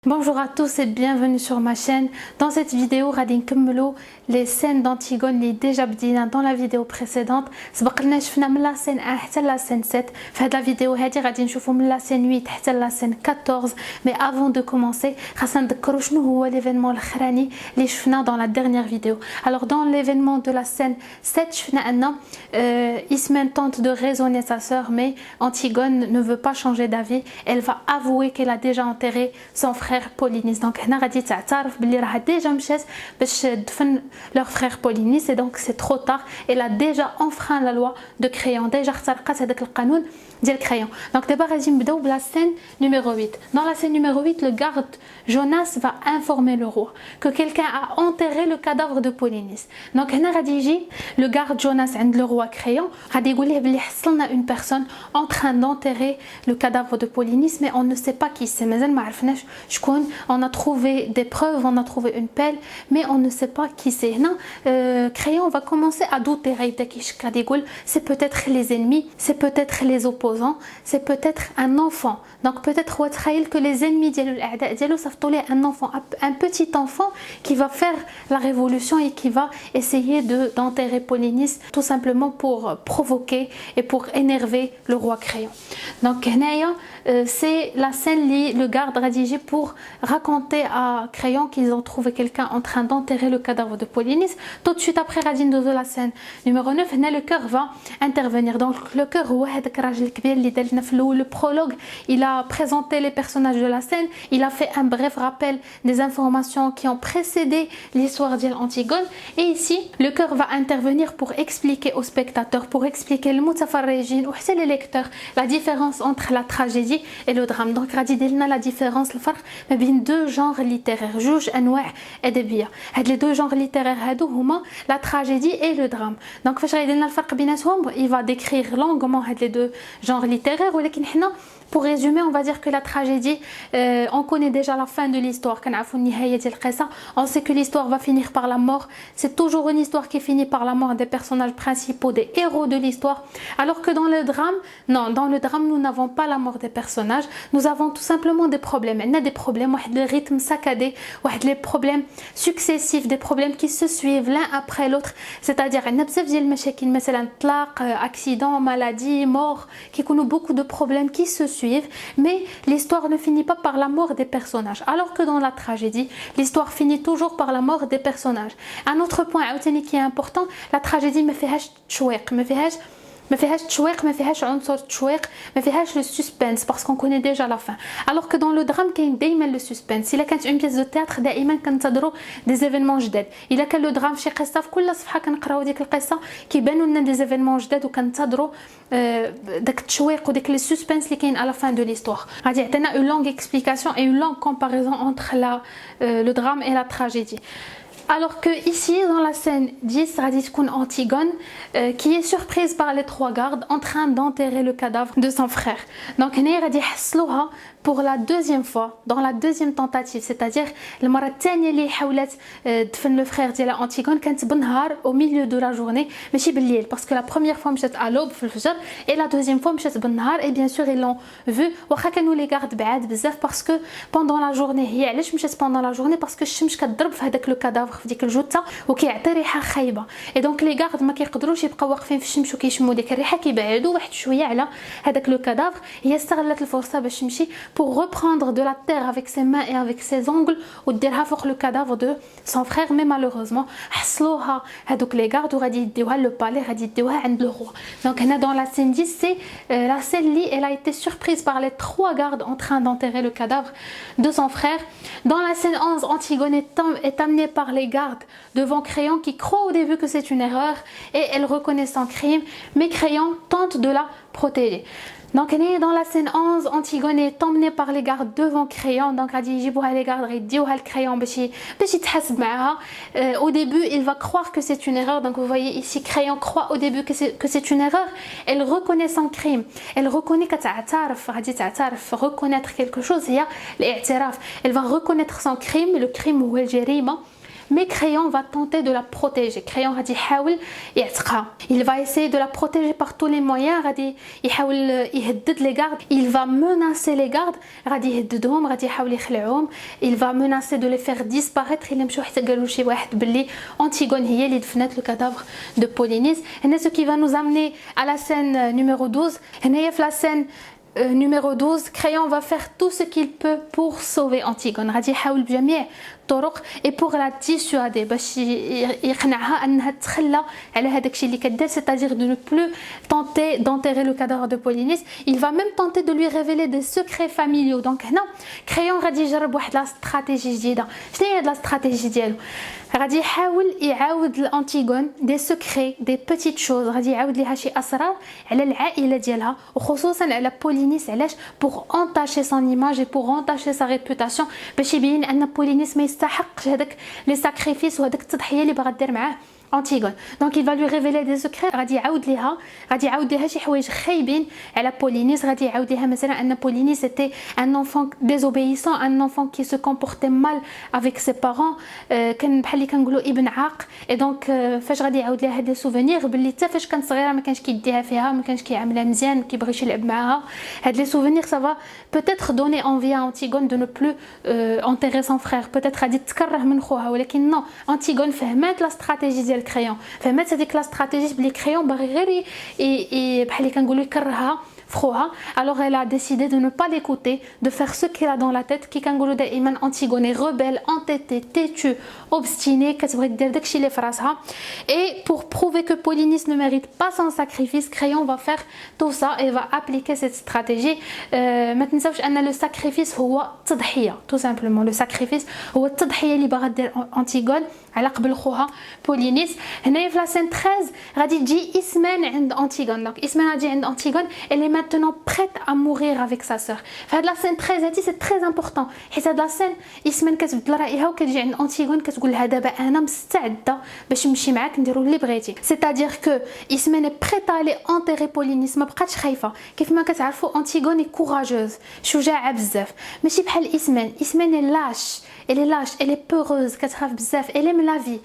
Bonjour à tous et bienvenue sur ma chaîne. Dans cette vidéo, غادي نكملوا les scènes d'Antigone اللي déjà بدينا dans la vidéo précédente. سبق لنا شفنا من لا scène 1 حتى لا scène 7. في هذه الفيديو هذه غادي نشوفوا من لا scène 8 حتى لا scène 14. Mais avant de commencer, خاصنا نذكروا شنو هو l'événement الاخراني اللي شفنا dans la dernière vidéo. Alors dans l'événement de la scène 7, شفنا ان Ismène tente de raisonner sa sœur, mais Antigone ne veut pas changer d'avis. Elle va avouer qu'elle a déjà enterré son frère Polynice. Donc هنا غادي تعترف باللي راها ديجا مشات باش تدفن leur frère Polynice et donc c'est trop tard. Elle a déjà enfreint la loi de Créon. Déjà اخترقت هذاك القانون ديال Créon. Donc d'abord غادي نبداو بلا scène numéro 8. Dans la scène numéro 8, le garde Jonas va informer le roi que quelqu'un a enterré le cadavre de Polynice. Donc هنا غادي يجي le garde Jonas عند le roi Créon غادي يقول ليه بلي حصلنا une personne en train d'enterrer le cadavre de Polynice, mais on ne sait pas qui c'est. مازال ما عرفناش شكون. On a trouvé des preuves, on a trouvé une pelle, mais on ne sait pas qui c'est. هنا Créon va commencer à douter. غيبدا كيشك غادي يقول c'est peut-être les ennemis, c'est peut-être les opposants, c'est peut-être un enfant. Donc peut-être هو تخيل que les ennemis ديالو الاعداء ديالو صيفطوا ليه un enfant, un petit enfant qui va faire la révolution et qui va essayer d'enterrer Polynice tout simplement pour provoquer et pour énerver le roi Créon. Donc هنايا c'est la scène اللي le garde rédigé pour raconter à Créon qu'ils ont trouvé quelqu'un en train d'enterrer le cadavre de Polynice. Tout de suite après غادي ندوزو la scène numéro 9. هنا le cœur va intervenir. Donc le cœur هو هذاك الراجل الكبير اللي دار لنا في الاول le prologue. Il a présenté les personnages de la scène, il a fait un bref rappel des informations qui ont précédé l'histoire d'Antigone, et ici le cœur va intervenir pour expliquer aux spectateurs, pour expliquer le متفرجين وحتى les lecteurs la différence entre la tragédie et le drame. Donc غادي يدير لنا la différence, الفرق ما بين deux genres littéraires, جوج انواع ادبيه. هاد les deux genres littéraires هادو هما la tragédie et le drame. Donc فاش غيدير لنا الفرق بيناتهم, il va décrire longuement هاد les deux genres littéraires, ولكن حنا pour résumer, on va dire que la tragédie, on connaît déjà la fin de l'histoire. On sait que l'histoire va finir par la mort. C'est toujours une histoire qui finit par la mort des personnages principaux, des héros de l'histoire. Alors que dans le drame, non, dans le drame, nous n'avons pas la mort des personnages. Nous avons tout simplement des problèmes. Il y a des problèmes, le rythme saccadé, des problèmes successifs, des problèmes qui se suivent l'un après l'autre. C'est-à-dire, il y a بزاف ديال المشاكل, مثلا طلاق, accident, maladie, mort, qui connaissent beaucoup de problèmes qui se suivent, mais l'histoire ne finit pas par la mort des personnages. Alors que dans la tragédie, l'histoire finit toujours par la mort des personnages. Un autre point qui est important, la tragédie ما فيهاش تشويق, ما فيهاش تشويق, ما فيهاش عنصر تشويق, ما فيهاش le suspense parce qu'on connaît déjà la fin. Alors que dans le drame كاين دائما le suspense. إلا كانت une pièce de théâtre دائما كنتظروا des événements جداد. إلا كان le drame شي قصة في كل صفحة كنقراو ديك القصة كيبانوا لنا des événements جداد وكنتظروا داك التشويق وداك le suspense اللي كاين à la fin de l'histoire. غادي يعطينا une longue explication et une longue comparaison entre le drame et la tragédie. Alors que ici dans la scène 10, غادي تكون Antigone qui est surprise par les trois gardes en train d'enterrer le cadavre de son frère. Donc هنا غادي يحصلوها pour la deuxième fois, dans la deuxième tentative, c'est-à-dire المرة الثانية اللي حاولت تدفن le frère ديال Antigone كانت بالنهار au milieu de la journée ماشي بالليل, parce que la première fois مشات à l'aube في الفجر et la deuxième fois مشات بالنهار. Et bien sûr ils l'ont vu, واخا كانوا les gardes بعاد بزاف parce que pendant la journée, هي علاش مشات pendant la journée parce que الشمس كتضرب في هذاك لو كادافر في ديك الجثه وكيعطي ريحه خايبه, et donc les gardes ما كيقدروش يبقاو واقفين في الشمس وكيشموا ديك الريحه, كيبعدوا واحد شويه على هذاك لو كادافر. هي استغلت الفرصه باش تمشي pour reprendre de la terre avec ses mains et avec ses ongles وديرها فوق le cadavre de son frère, mais malheureusement حصلوها هذوك les gardes وغادي يديوها le palais, غادي يديوها عند le roi. Donc هنا dans la scène 10, c'est la scène où elle a été surprise par les trois gardes en train d'enterrer le cadavre de son frère. Dans la scène 11, Antigone est amenée par les gardes devant Créon qui croit au début que c'est une erreur et elle reconnaît son crime, mais Créon tente de la protéger. Donc dans la scène 11, Antigone est emmenée par les gardes devant Créon. Donc غادي يجيبوها les gardes يديوها لكريون باش يتحاسب معاها. Au début, il va croire que c'est une erreur. Donc vous voyez ici, Créon croit au début que c'est une erreur. Elle reconnaît son crime. Elle reconnaît كتعترف, غادي تعترف, reconnaître quelque chose هي الاعتراف. Elle va reconnaître son crime. Le crime هو الجريمة. mais Crayon va tenter de la protéger. Crayon غادي يحاول يعتقها. Il va essayer de la protéger par tous les moyens. غادي يحاول يهدد les gardes. Il va menacer les gardes. غادي يهددهم، غادي يحاول يخلعهم. Il va menacer de les faire disparaître. إلا مشاو حتى قالوا شي واحد باللي Antigone هي اللي دفنت le cadavre de Polynice. هنا ce qui va nous amener à la scène numéro 12. هنايا في la scène numéro 12 Crayon va faire tout ce qu'il peut pour sauver Antigone. غادي يحاول بجميع الطرق et pour la dissuader باش يقنعها انها تخلى على هذاك الشيء اللي كدير, c'est-à-dire de ne plus tenter d'enterrer le cadavre de Polynice. Il va même tenter de lui révéler des secrets familiaux. Donc هنا Crayon غادي يجرب واحد لا استراتيجي جديده. شنو هي هاد لا استراتيجي ديالو؟ غادي يحاول يعاود لأنتيغون دي سكري دي بيتيت شوز, غادي يعاود ليها شي اسرار على العائله ديالها وخصوصا على بولينيس. علاش؟ pour entacher son image et pour entacher sa réputation, باش يبين ان بولينيس ما يستحقش هذاك لي ساكريفيس وهذاك التضحيه اللي باغا دير معاه Antigone. Donc il va lui révéler des secrets. غادي يعاود ليها شي حوايج خايبين على Polynice. غادي يعاود ليها مثلا ان Polynice était un enfant désobéissant, un enfant qui se comportait mal avec ses parents, كان بحال اللي كنقولوا ابن عاق. et donc فاش غادي يعاود ليها هاد لي سوفونير باللي حتى فاش كانت صغيره ما كانش كيديها فيها, ما كانش كيعاملها مزيان, ما كيبغيش يلعب معاها. هاد لي سوفونير ça va peut-être donner envie à Antigone de ne plus enterrer son frère. peut-être غادي تكره من خوها, ولكن non, Antigone فهمات لا استراتيجي ديال Crayon. فهمت هذيك لا استراتيجي بلي Crayon باغي غير بحال اللي كنقولوا يكرهها في خوها. alors elle a décidé de ne pas l'écouter, de faire ce qu'elle a dans la tête. كي كنقولوا دائما Antigone est rebelle, entêtée, têtue, obstinée, كتبغي دير داكشي اللي في راسها. et pour prouver que Polynice ne mérite pas son sacrifice, Crayon va faire tout ça et va appliquer cette stratégie. ما تنساوش ان le sacrifice هو التضحيه, tout simplement le sacrifice هو التضحيه اللي باغا دير Antigone على قبل خوها Polynice. هنايا في la scène 13 غادي تجي إسمن عند Antigone. donc إسمن غادي عند Antigone, elle est maintenant prête à mourir avec sa sœur. فهاد la scène 13 هادي c'est très important, حيت هاد la scène إسمن كتبدل رأيها وكتجي عند Antigone كتقول لها دابا انا مستعده باش نمشي معاك نديرو اللي بغيتي. c'est-à-dire que إسمن est prête à aller enterrer Polynice, ما بقاتش خايفه. كيف ما كتعرفوا Antigone est courageuse, شجاعه بزاف, ماشي بحال إسمن est lâche, elle est lâche, elle est peureuse, كتخاف بزاف. elle aime la vie.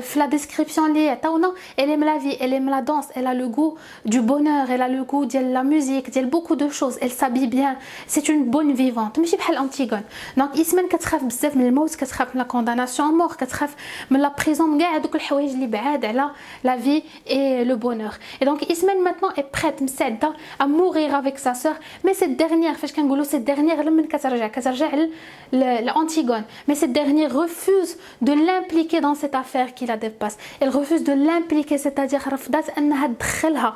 في la description اللي عطاونا elle aime la vie, elle aime la danse, elle a le goût du bonheur, elle a le goût ديال la musique, ديال beaucoup de choses, elle s'habille bien, c'est une bonne vivante, ماشي بحال Antigone. donc إسمن كتخاف بزاف من الموت, كتخاف من la condamnation à mort, كتخاف من la prison, من كاع هذوك الحوايج اللي بعاد على la vie et le bonheur. et donc Ismène maintenant est prête, مستعده à mourir avec sa sœur. mais cette dernière, فاش كنقولوا cette dernière لمن كترجع لأنتيغون, mais cette dernière refuse de l'impliquer dans cette affaire qui la dépasse. Elle refuse de l'impliquer, c'est-à-dire رفضت انها تدخلها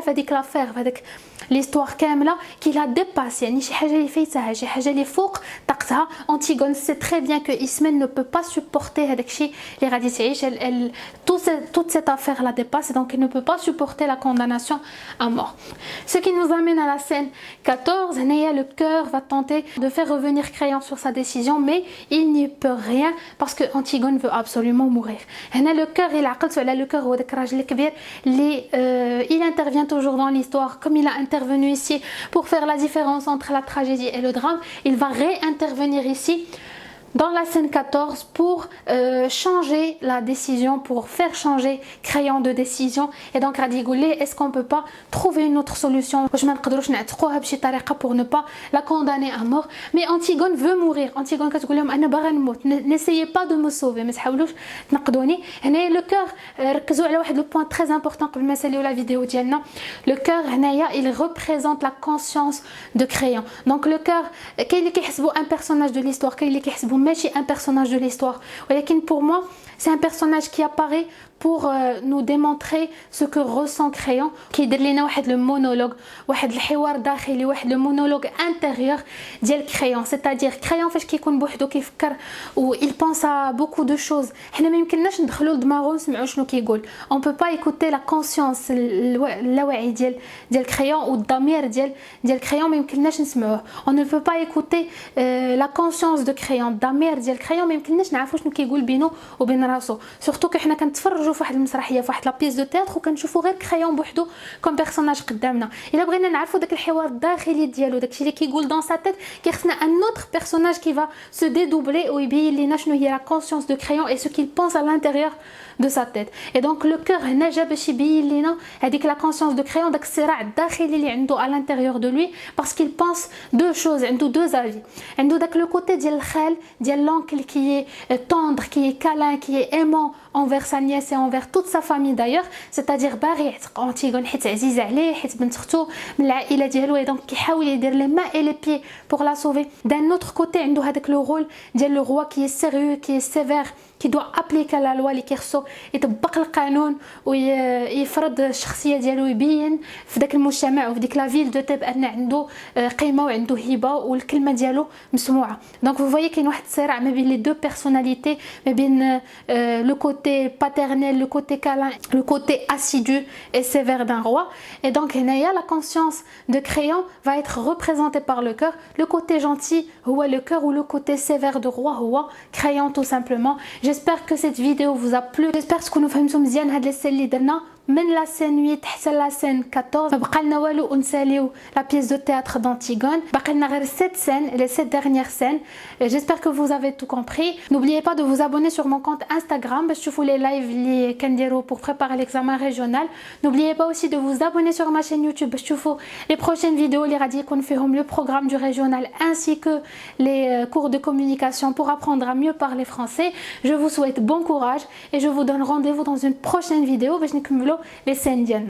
في هذيك l'affaire, في هذيك l'histoire كامله qui la dépasse, يعني شي حاجه اللي فايتها, شي حاجه اللي فوق طاقتها. Antigone sait très bien que Ismène ne peut pas supporter هذاك الشيء اللي غادي تعيش. toute cette affaire la dépasse, donc elle ne peut pas supporter la condamnation à mort. Ce qui nous amène à la scène 14. هنايا le cœur va tenter de faire revenir Crayon sur sa décision, mais il n'y peut rien parce que Antigone veut absolument mourir. هنا le cœur, il عقلتو على le cœur هو داك الراجل الكبير اللي il intervient toujours dans l'histoire comme il a intervenu ici pour faire la différence entre la tragédie et le drame. Il va réintervenir ici dans la scène 14 pour changer la décision, pour faire changer Crayon de décision. et donc غادي يقول ليه est-ce qu'on peut pas trouver une autre solution, واش ما نقدروش نعتقوها بشي طريقه pour ne pas la condamner à mort. mais Antigone veut mourir. Antigone كتقول لهم انا باغا نموت, n'essayez pas de me sauver, ما تحاولوش تنقذوني. هنايا لو كور ركزوا على واحد لو بوين très important قبل ما نساليو لا فيديو ديالنا. لو كور هنايا il représente la conscience de Crayon. donc le cœur كاين اللي كيحسبوا un personnage de l'histoire, كاين اللي كيحسبوا ماشي un personnage de l'histoire, ولكن pour moi c'est un personnage qui apparaît pour nous démontrer ce que ressent Crayon. كيدير لنا واحد لو مونولوج, واحد الحوار داخلي, واحد لو مونولوج انتيريور ديال Crayon. c'est-à-dire Crayon فاش كيكون بوحدو كيفكر و il pense à beaucoup de choses, حنا ما يمكنناش ندخلوا لدماغو نسمعوا شنو كيقول. on peut pas écouter la conscience, اللاوعي ديال Crayon والضمير ديال Crayon, ما يمكنناش نسمعوه. on ne peut pas écouter la conscience de Crayon, الضمير ديال Crayon, ما يمكنناش نعرفوا شنو كيقول بينه وبين راسو. surtout كحنا كنتفرجوا نخرجوا في واحد المسرحيه في واحد لا بيس دو تياتر وكنشوفوا غير كريون بوحدو كوم بيرسوناج قدامنا. الا بغينا نعرفوا داك الحوار الداخلي ديالو داكشي اللي كيقول دون سا تيت كيخصنا ان اوتر بيرسوناج كي فا سو ديدوبلي ويبين لينا شنو هي لا كونسيونس دو كريون اي سو كيل بونس à l'intérieur de sa tête. Et donc le cœur هنا جا باش يبين لينا هذيك لا كونسيونس دو كريون داك الصراع الداخلي اللي عنده à l'intérieur de lui parce qu'il pense deux choses, عنده deux avis. عنده داك لو كوتي ديال الخال ديال l'oncle qui est tendre, qui est câlin, qui est aimant envers sa nièce et envers toute sa famille d'ailleurs, c'est-à-dire باغي يعتق أنتيغون حيت عزيزة عليه حيت بنت اختو من العائلة ديالو et donc كيحاول يدير les mains et les pieds pour la sauver. D'un autre côté عنده هذاك لو رول ديال لو roi qui est sérieux, qui est sévère, qui doit appliquer la loi اللي كيخصو يطبق القانون ويفرض الشخصيه ديالو يبين في داك المجتمع وفي ديك لا فيل دو تيب ان عنده قيمه وعنده هبه والكلمه ديالو مسموعه. دونك فو فويي كاين واحد الصراع ما بين لي دو بيرسوناليتي ما بين لو كوتي باترنيل لو كوتي كالان لو كوتي اسيدو et sévère d'un roi. Et donc هنايا la conscience de crayon va être représentée par le cœur. Le côté gentil هو le cœur ou le côté sévère de roi هو crayon tout simplement. J'espère que cette vidéo vous a plu. J'espère que vous فهمتوا مزيان هاد لي سين اللي درنا من لا سين 8 حتى لا سين 14. ما بقى لنا والو ونساليو لا بيس دو تhéâtre d'Antigone. باقي لنا غير 7 scènes, les 7 dernières scènes. J'espère que vous avez tout compris. N'oubliez pas de vous abonner sur mon compte Instagram باش تشوفوا les lives اللي كنديرو pour préparer l'examen régional. N'oubliez pas aussi de vous abonner sur ma chaîne YouTube باش تشوفوا les prochaines vidéos اللي غادي يكون فيهم le programme du régional ainsi que les cours de communication pour apprendre à mieux parler français. Je vous souhaite bon courage et je vous donne rendez-vous dans une prochaine vidéo باش نكملوا les scènes ديالنا.